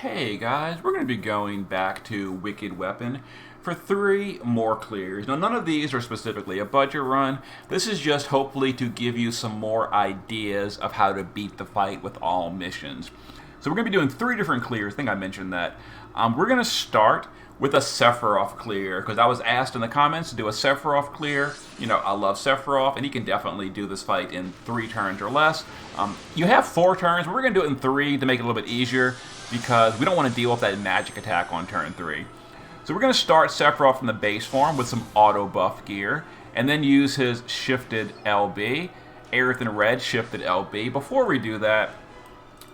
Hey guys, we're going to be going back to Wicked Weapon for 3 more clears. Now none of these are specifically a budget run. This is just hopefully to give you some more ideas of how to beat the fight with all missions. So we're going to be doing 3 different clears. I think I mentioned that. We're going to start with a Sephiroth clear, because I was asked in the comments to do a Sephiroth clear. You know, I love Sephiroth, and he can definitely do this fight in 3 turns or less. You have 4 turns, but we're going to do it in 3 to make it a little bit easier, because we don't want to deal with that magic attack on turn 3. So we're going to start Sephiroth from the base form with some auto buff gear, and then use his shifted LB. Aerith in red, shifted LB. Before we do that,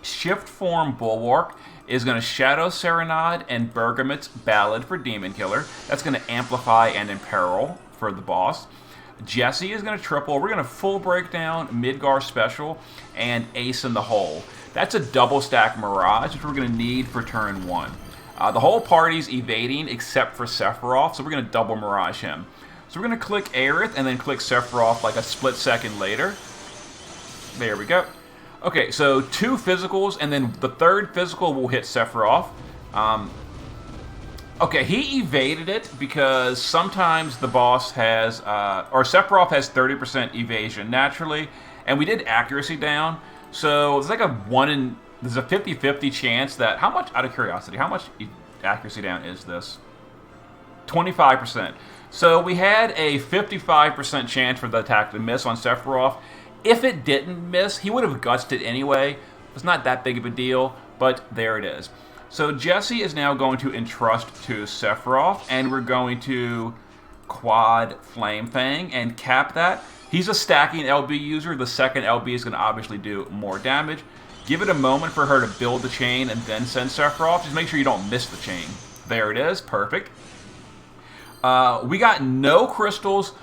shift form Bulwark is going to Shadow Serenade and Bergamott's Ballad for Demon Killer. That's going to amplify and imperil for the boss. Jesse is going to triple. We're going to full breakdown, Midgar special, and Ace in the hole. That's a double stack Mirage, which we're going to need for turn 1. The whole party's evading except for Sephiroth, so we're going to double Mirage him. So we're going to click Aerith and then click Sephiroth like a split second later. There we go. Okay, so 2 physicals, and then the 3rd physical will hit Sephiroth. Okay, he evaded it because sometimes the boss has, or Sephiroth has 30% evasion naturally, and we did accuracy down. So there's like there's a 50-50 chance that, how much, out of curiosity, how much accuracy down is this? 25%. So we had a 55% chance for the attack to miss on Sephiroth. If it didn't miss, he would have gutsed it anyway. It's not that big of a deal, but there it is. So Jesse is now going to entrust to Sephiroth, and we're going to quad Flame Fang and cap that. He's a stacking LB user. The second LB is going to obviously do more damage. Give it a moment for her to build the chain and then send Sephiroth. Just make sure you don't miss the chain. There it is. Perfect. We got no crystals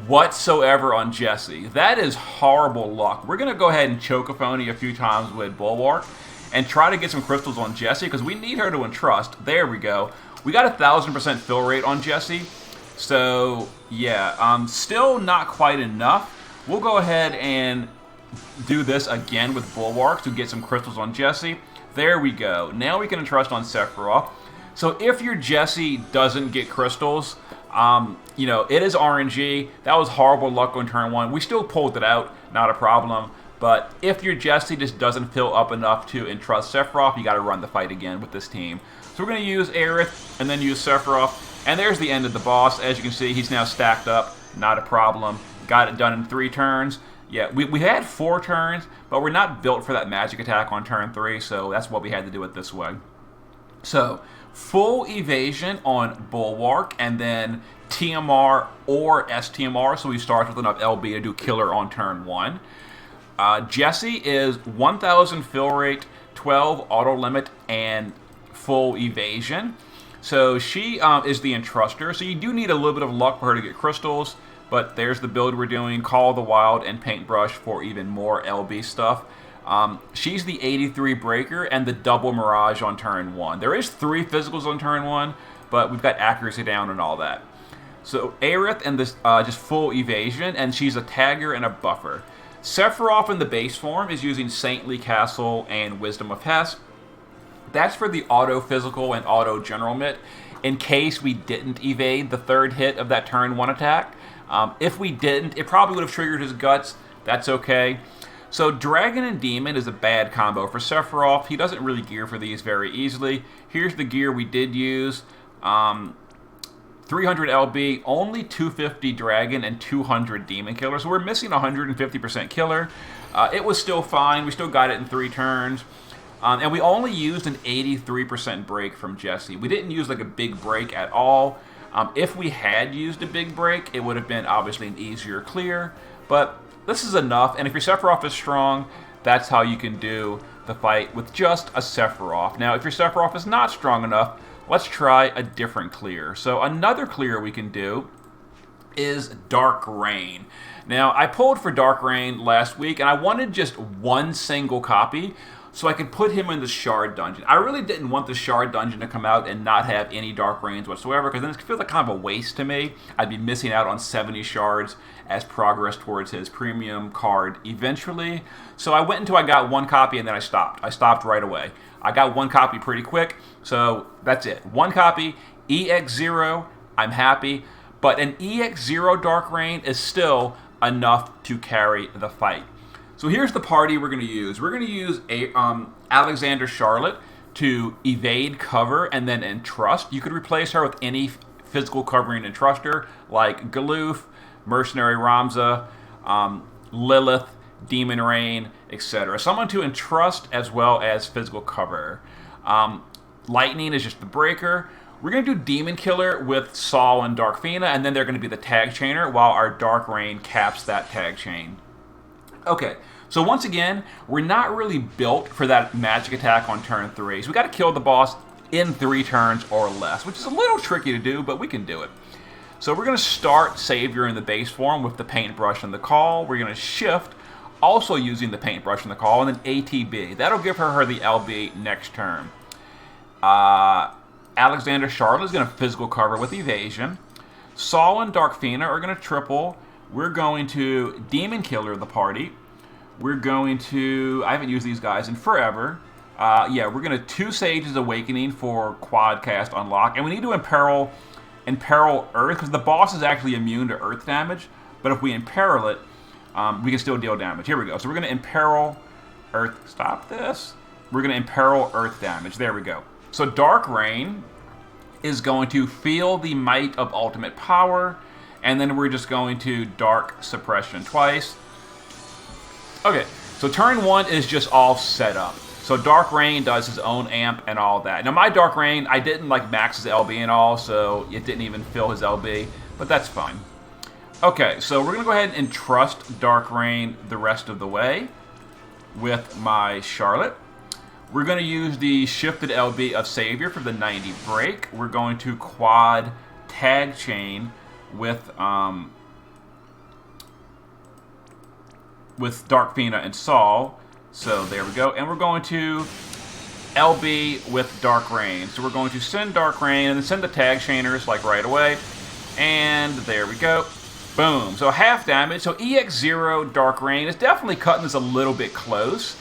whatsoever on Jesse. That is horrible luck. We're going to go ahead and Chocophony a few times with Bulwark and try to get some crystals on Jesse because we need her to entrust. There we go. We got 1,000% fill rate on Jesse. So, yeah, still not quite enough. We'll go ahead and do this again with Bulwark to get some crystals on Jesse. There we go. Now we can entrust on Sephiroth. So if your Jesse doesn't get crystals, you know, it is RNG. That was horrible luck on turn 1. We still pulled it out, not a problem. But if your Jesse just doesn't fill up enough to entrust Sephiroth, you got to run the fight again with this team. So we're going to use Aerith and then use Sephiroth. And there's the end of the boss. As you can see, he's now stacked up. Not a problem. Got it done in 3 turns. Yeah, we had 4 turns, but we're not built for that magic attack on turn 3, so that's what we had to do it this way. So, full evasion on Bulwark, and then TMR or STMR, so he starts with enough LB to do killer on turn 1. Jesse is 1,000 fill rate, 12 auto limit, and full evasion. So she is the entruster, so you do need a little bit of luck for her to get crystals, but there's the build we're doing, Call of the Wild and Paintbrush for even more LB stuff. She's the 83 breaker and the double Mirage on turn 1. There is 3 physicals on turn 1, but we've got accuracy down and all that. So Aerith and this just full evasion, and she's a tagger and a buffer. Sephiroth in the base form is using Saintly Castle and Wisdom of Hest. That's for the auto physical and auto general mitt in case we didn't evade the 3rd hit of that turn 1 attack. If we didn't, it probably would have triggered his guts. That's okay. So Dragon and Demon is a bad combo for Sephiroth. He doesn't really gear for these very easily. Here's the gear we did use. 300 LB, only 250 Dragon and 200 Demon Killer. So we're missing 150% killer. It was still fine. We still got it in 3 turns. And we only used an 83% break from Jesse. We didn't use like a big break at all. If we had used a big break, it would have been obviously an easier clear. But this is enough. And if your Sephiroth is strong, that's how you can do the fight with just a Sephiroth. Now, if your Sephiroth is not strong enough, let's try a different clear. So another clear we can do is Dark Rain. Now, I pulled for Dark Rain last week, and I wanted just 1 single copy. so I could put him in the Shard Dungeon. I really didn't want the Shard Dungeon to come out and not have any Dark Rains whatsoever, because then it feels like kind of a waste to me. I'd be missing out on 70 shards as progress towards his premium card eventually. So I went until I got one copy, and then I stopped. I stopped right away. I got one copy pretty quick, so that's it. One copy, EX0, I'm happy. But an EX0 Dark Rain is still enough to carry the fight. So here's the party we're going to use. We're going to use Alexander Charlotte to evade, cover, and then entrust. You could replace her with any physical covering entruster, like Galoof, Mercenary Ramza, Lilith, Demon Rain, etc. Someone to entrust as well as physical cover. Lightning is just the breaker. We're going to do Demon Killer with Saul and Darkfina, and then they're going to be the tag chainer while our Dark Rain caps that tag chain. Okay, so once again, we're not really built for that magic attack on turn 3. So we got to kill the boss in 3 turns or less, which is a little tricky to do, but we can do it. So we're going to start Savior in the base form with the Paintbrush and the Call. We're going to shift, also using the Paintbrush and the Call, and then ATB. That'll give her the LB next turn. Alexander Charlotte is going to physical cover with Evasion. Saul and Darkfina are going to triple. We're going to Demon Killer the party. We're going to... I haven't used these guys in forever. We're going to 2 Sage's Awakening for quad cast unlock. And we need to imperil Earth, because the boss is actually immune to Earth damage. But if we imperil it, we can still deal damage. Here we go. So we're going to imperil Earth. Stop this. We're going to imperil Earth damage. There we go. So Dark Rain is going to feel the might of ultimate power. And then we're just going to Dark Suppression twice. Okay, so turn 1 is just all set up. So Dark Rain does his own amp and all that. Now my Dark Rain, I didn't max his LB and all, so it didn't even fill his LB, but that's fine. Okay, so we're going to go ahead and trust Dark Rain the rest of the way with my Charlotte. We're going to use the shifted LB of Savior for the 90 break. We're going to quad tag chain with Darkfina and Saul. So there we go. And we're going to LB with Dark Rain. So we're going to send Dark Rain and then send the tag chainers right away. And there we go. Boom. So half damage. So EX0 Dark Rain is definitely cutting this a little bit close.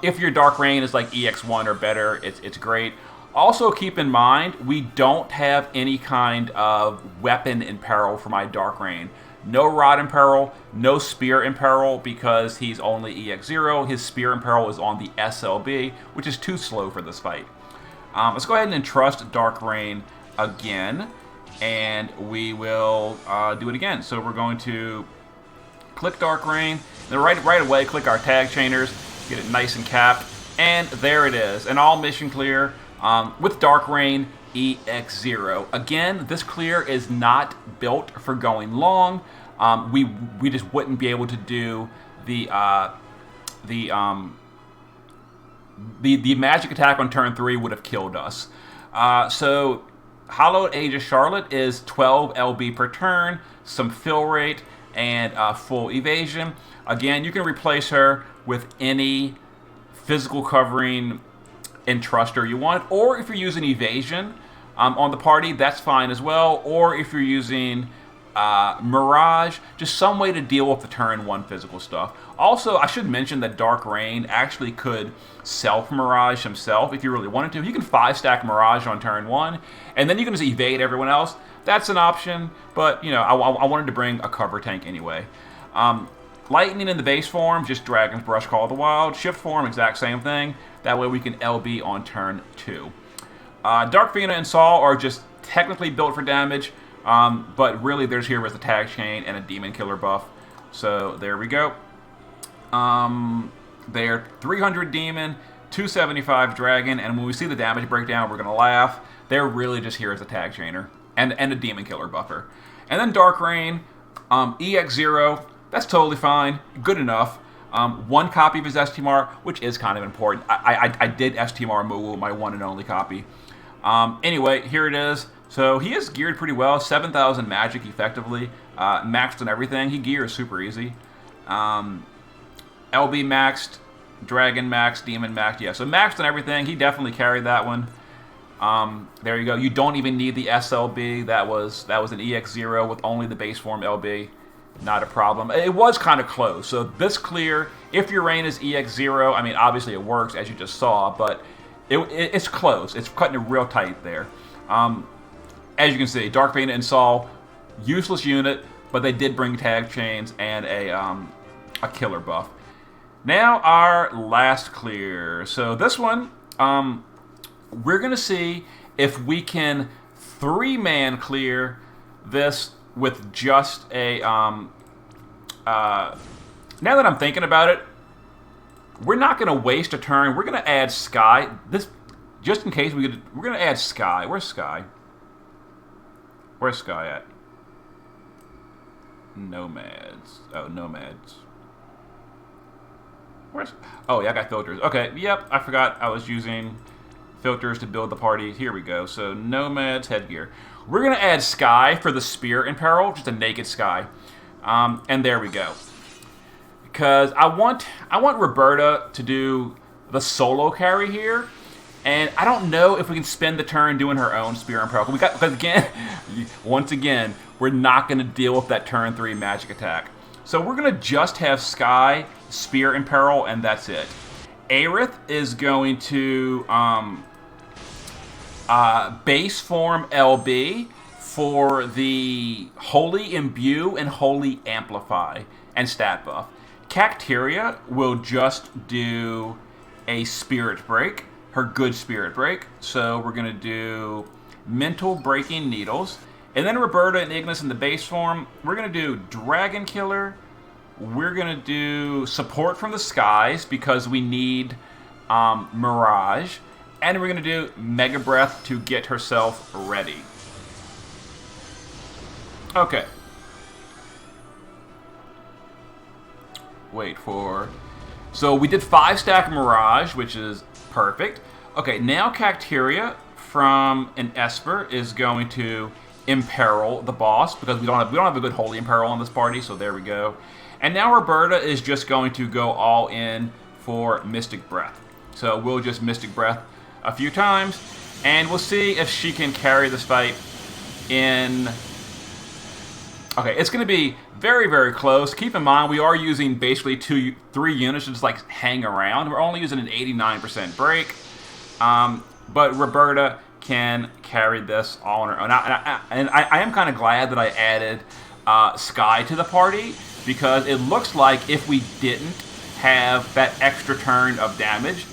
If your Dark Rain is EX1 or better, it's great. Also keep in mind, we don't have any kind of weapon in peril for my Dark Rain. No Rod in peril, no Spear in peril because he's only EX0. His Spear in peril is on the SLB, which is too slow for this fight. Let's go ahead and entrust Dark Rain again, and we will do it again. So we're going to click Dark Rain, then right away click our tag chainers, get it nice and capped, and there it is. An all mission clear with Dark Rain EX0. Again, this clear is not built for going long. We just wouldn't be able to do the magic attack on turn 3 would have killed us. So Hallowed Age of Charlotte is 12 LB per turn, some fill rate, and full evasion. Again, you can replace her with any physical covering entruster you want, or if you're using evasion on the party, that's fine as well. Or if you're using Mirage, just some way to deal with the turn 1 physical stuff. Also, I should mention that Dark Rain actually could self-Mirage himself if you really wanted to. You can 5-stack Mirage on turn 1, and then you can just evade everyone else. That's an option, but, you know, I wanted to bring a cover tank anyway. Lightning in the base form, just Dragon's Brush Call of the Wild. Shift form, exact same thing. That way we can LB on turn 2. Darkfina and Saul are just technically built for damage, but really they're here as a tag chain and a Demon Killer buff. So there we go. They're 300 Demon, 275 Dragon, and when we see the damage breakdown, we're going to laugh. They're really just here as a tag chainer and a Demon Killer buffer. And then Dark Rain, EX0, that's totally fine, good enough. 1 copy of his STMR, which is kind of important. I did STMR Moogle, my one and only copy. Anyway, here it is. So he is geared pretty well, 7,000 magic effectively, maxed on everything. He gears super easy. LB maxed, Dragon max, Demon max. Yeah, so maxed on everything. He definitely carried that one. There you go. You don't even need the SLB. That was an EX0 with only the base form LB. Not a problem. It was kind of close. So this clear, if your rain is EX0, I mean, obviously it works, as you just saw, but it's close. It's cutting it real tight there. As you can see, Dark Bane and Saul, useless unit, but they did bring tag chains and a killer buff. Now our last clear. So this one, we're going to see if we can 3-man clear this with just a... now that I'm thinking about it, we're not going to waste a turn. We're going to add Sky. This, just in case, we're going to add Sky. Where's Sky? Where's Sky at? Nomads. Oh, Nomads. Where's... Oh, yeah, I got filters. Okay, yep, I forgot I was using filters to build the party. Here we go. So, Nomads, headgear. We're going to add Sky for the Spear in Peril, just a naked Sky. And there we go. Because I want Reberta to do the solo carry here. And I don't know if we can spend the turn doing her own Spear in Peril. Because again, once again, we're not going to deal with that turn 3 magic attack. So we're going to just have Sky, Spear in Peril, and that's it. Aerith is going to base form LB for the Holy Imbue and Holy Amplify and stat buff. Cacteria will just do a Spirit Break, her good Spirit Break. So we're going to do Mental Breaking Needles. And then Reberta and Ignis in the base form, we're going to do Dragon Killer. We're going to do Support from the Skies because we need Mirage. And we're going to do Mega Breath to get herself ready. Okay. Wait for... So we did 5-stack Mirage, which is perfect. Okay, now Cacteria from an Esper is going to imperil the boss because we don't have a good Holy Imperil on this party, so there we go. And now Reberta is just going to go all in for Mystic Breath. So we'll just Mystic Breath a few times, and we'll see if she can carry this fight in... Okay, it's going to be very, very close. Keep in mind, we are using basically 3 units to just like hang around. We're only using an 89% break, but Reberta can carry this all on her own. And I am kind of glad that I added Sky to the party, because it looks like if we didn't have that extra turn of damage,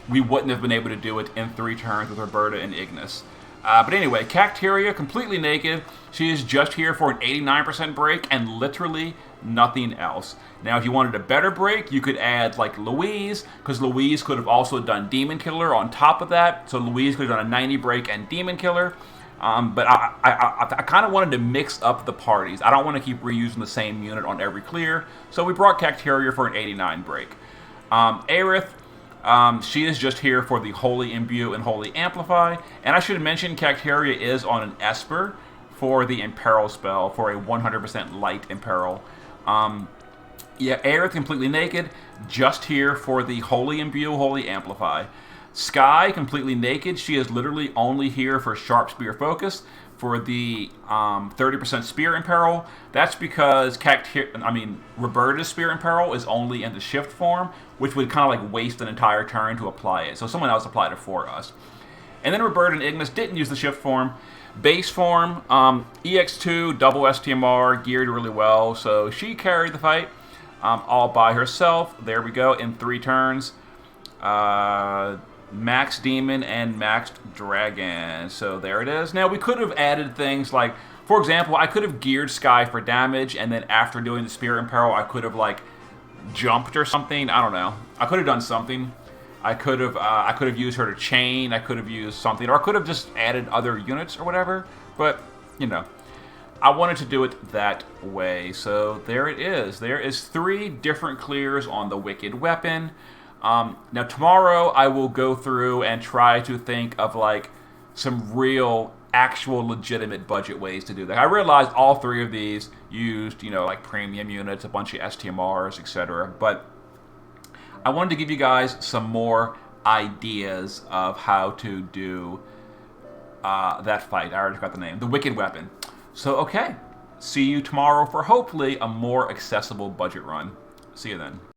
we wouldn't have been able to do it in 3 turns with Reberta and Ignis. But anyway, Cacteria, completely naked. She is just here for an 89% break and literally nothing else. Now, if you wanted a better break, you could add, like, Louise, because Louise could have also done Demon Killer on top of that. So Louise could have done a 90 break and Demon Killer. But I kind of wanted to mix up the parties. I don't want to keep reusing the same unit on every clear. So we brought Cacteria for an 89 break. Aerith, she is just here for the Holy Imbue and Holy Amplify. And I should mention Cacteria is on an Esper for the Imperil spell, for a 100% light Imperil. Yeah, Aerith completely naked, just here for the Holy Imbue, Holy Amplify. Sky, completely naked. She is literally only here for Sharp Spear Focus for the 30% Spear Imperil. That's because Reberta's Spear Imperil is only in the Shift form, which would kind of like waste an entire turn to apply it. So someone else applied it for us. And then Reberta and Ignis didn't use the Shift form. Base form, EX2, double STMR, geared really well. So she carried the fight all by herself. There we go, in 3 turns. Max Demon and Max Dragon. So there it is. Now, we could have added things like, for example, I could have geared Sky for damage, and then after doing the Spear Imperil, I could have, like, jumped or something. I don't know. I could have done something. I could have used her to chain. I could have used something, or I could have just added other units or whatever. But, you know, I wanted to do it that way. So there it is. There is 3 different clears on the Wicked Weapon. Now tomorrow I will go through and try to think of like some real, actual, legitimate budget ways to do that. I realized all 3 of these used, you know, like premium units, a bunch of STMRs, etc. But I wanted to give you guys some more ideas of how to do that fight. I already forgot the name. The Wicked Weapon. So, okay. See you tomorrow for hopefully a more accessible budget run. See you then.